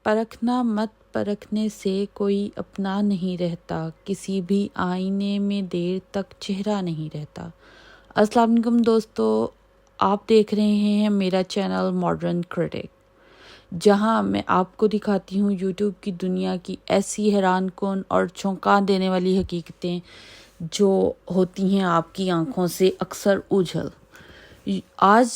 پرکھنا مت، پرکھنے سے کوئی اپنا نہیں رہتا، کسی بھی آئینے میں دیر تک چہرہ نہیں رہتا۔ السلام علیکم دوستو، آپ دیکھ رہے ہیں میرا چینل ماڈرن کرٹک، جہاں میں آپ کو دکھاتی ہوں یوٹیوب کی دنیا کی ایسی حیران کن اور چونکا دینے والی حقیقتیں جو ہوتی ہیں آپ کی آنکھوں سے اکثر اوجھل۔ آج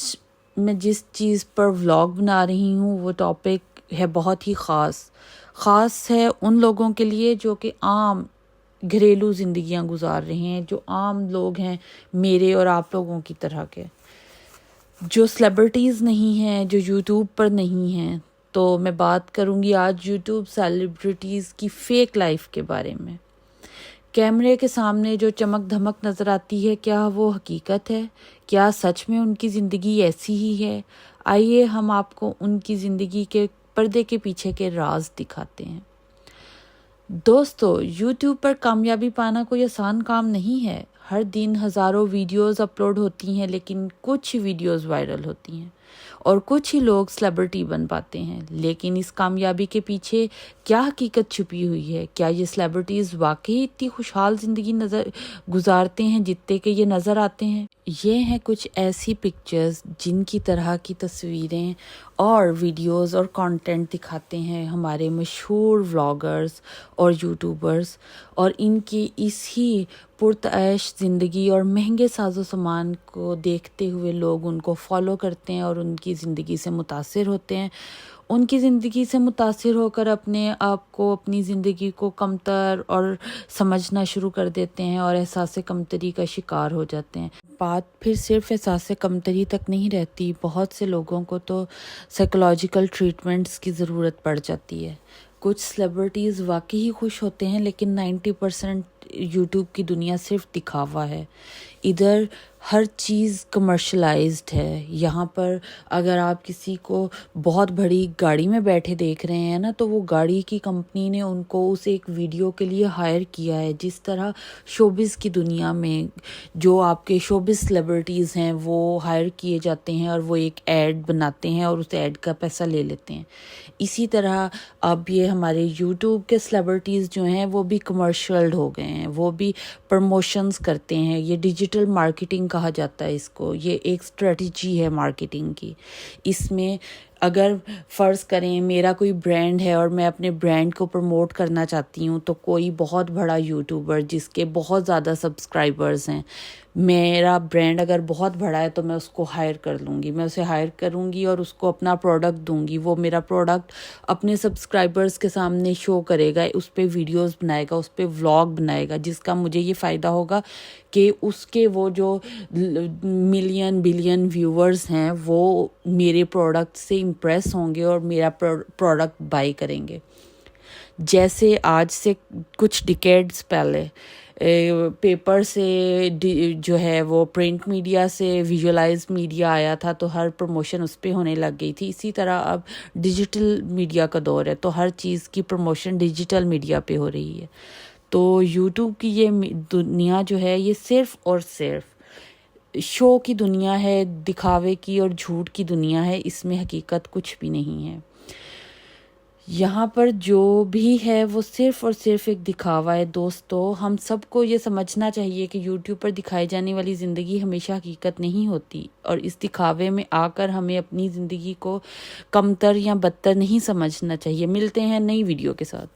میں جس چیز پر ولاگ بنا رہی ہوں وہ ٹاپک ہے بہت ہی خاص ہے ان لوگوں کے لیے جو کہ عام گھریلو زندگیاں گزار رہے ہیں، جو عام لوگ ہیں میرے اور آپ لوگوں کی طرح کے، جو سیلیبریٹیز نہیں ہیں، جو یوٹیوب پر نہیں ہیں۔ تو میں بات کروں گی آج یوٹیوب سیلیبریٹیز کی فیک لائف کے بارے میں۔ کیمرے کے سامنے جو چمک دھمک نظر آتی ہے، کیا وہ حقیقت ہے؟ کیا سچ میں ان کی زندگی ایسی ہی ہے؟ آئیے ہم آپ کو ان کی زندگی کے پردے کے پیچھے کے راز دکھاتے ہیں۔ دوستو، یوٹیوب پر کامیابی پانا کوئی آسان کام نہیں ہے۔ ہر دن ہزاروں ویڈیوز اپلوڈ ہوتی ہیں، لیکن کچھ ویڈیوز وائرل ہوتی ہیں اور کچھ ہی لوگ سیلیبریٹی بن پاتے ہیں۔ لیکن اس کامیابی کے پیچھے کیا حقیقت چھپی ہوئی ہے؟ کیا یہ سیلیبریٹیز واقعی اتنی خوشحال زندگی گزارتے ہیں جتنے کہ یہ نظر آتے ہیں؟ یہ ہیں کچھ ایسی پکچرز جن کی طرح کی تصویریں اور ویڈیوز اور کانٹینٹ دکھاتے ہیں ہمارے مشہور ولاگرز اور یوٹیوبرز، اور ان کی اسی پرتعیش زندگی اور مہنگے ساز و سامان کو دیکھتے ہوئے لوگ ان کو فالو کرتے ہیں اور ان کی زندگی سے متاثر ہوتے ہیں۔ ان کی زندگی سے متاثر ہو کر اپنے آپ کو، اپنی زندگی کو کمتر اور سمجھنا شروع کر دیتے ہیں اور احساس کمتری کا شکار ہو جاتے ہیں۔ بات پھر صرف احساس کمتری تک نہیں رہتی، بہت سے لوگوں کو تو سائیکولوجیکل ٹریٹمنٹس کی ضرورت پڑ جاتی ہے۔ کچھ سیلیبریٹیز واقعی ہی خوش ہوتے ہیں، لیکن 90% یوٹیوب کی دنیا صرف دکھاوا ہے۔ ادھر ہر چیز کمرشلائزڈ ہے۔ یہاں پر اگر آپ کسی کو بہت بڑی گاڑی میں بیٹھے دیکھ رہے ہیں نا، تو وہ گاڑی کی کمپنی نے ان کو اس ایک ویڈیو کے لیے ہائر کیا ہے۔ جس طرح شوبز کی دنیا میں جو آپ کے شوبز سیلیبریٹیز ہیں وہ ہائر کیے جاتے ہیں اور وہ ایک ایڈ بناتے ہیں اور اس ایڈ کا پیسہ لے لیتے ہیں، اسی طرح اب یہ ہمارے یوٹیوب کے سیلیبریٹیز جو ہیں وہ بھی کمرشلڈ ہو گئے ہیں، وہ بھی پروموشنز کرتے ہیں۔ یہ ڈیجیٹل مارکیٹنگ کہا جاتا ہے اس کو، یہ ایک اسٹریٹجی ہے مارکیٹنگ کی۔ اس میں اگر فرض کریں میرا کوئی برانڈ ہے اور میں اپنے برانڈ کو پروموٹ کرنا چاہتی ہوں، تو کوئی بہت بڑا یوٹیوبر جس کے بہت زیادہ سبسکرائبرز ہیں، میرا برانڈ اگر بہت بڑا ہے تو میں اس کو ہائر کر لوں گی، میں اسے ہائر کروں گی اور اس کو اپنا پروڈکٹ دوں گی۔ وہ میرا پروڈکٹ اپنے سبسکرائبرز کے سامنے شو کرے گا، اس پہ ویڈیوز بنائے گا، اس پہ ولاگ بنائے گا، جس کا مجھے یہ فائدہ ہوگا کہ اس کے وہ جو ملین بلین ویورز ہیں وہ میرے پروڈکٹ سے امپریس ہوں گے اور میرا پروڈکٹ بائی کریں گے۔ جیسے آج سے کچھ ڈیکیڈز پہلے پیپر سے جو ہے وہ پرنٹ میڈیا سے ویژولائز میڈیا آیا تھا، تو ہر پروموشن اس پہ ہونے لگ گئی تھی۔ اسی طرح اب ڈیجیٹل میڈیا کا دور ہے، تو ہر چیز کی پروموشن ڈیجیٹل میڈیا پہ ہو رہی ہے۔ تو یوٹیوب کی یہ دنیا جو ہے یہ صرف اور صرف شو کی دنیا ہے، دکھاوے کی اور جھوٹ کی دنیا ہے، اس میں حقیقت کچھ بھی نہیں ہے۔ یہاں پر جو بھی ہے وہ صرف اور صرف ایک دکھاوا ہے۔ دوستو، ہم سب کو یہ سمجھنا چاہیے کہ یوٹیوب پر دکھائی جانے والی زندگی ہمیشہ حقیقت نہیں ہوتی، اور اس دکھاوے میں آ کر ہمیں اپنی زندگی کو کمتر یا بدتر نہیں سمجھنا چاہیے۔ ملتے ہیں نئی ویڈیو کے ساتھ۔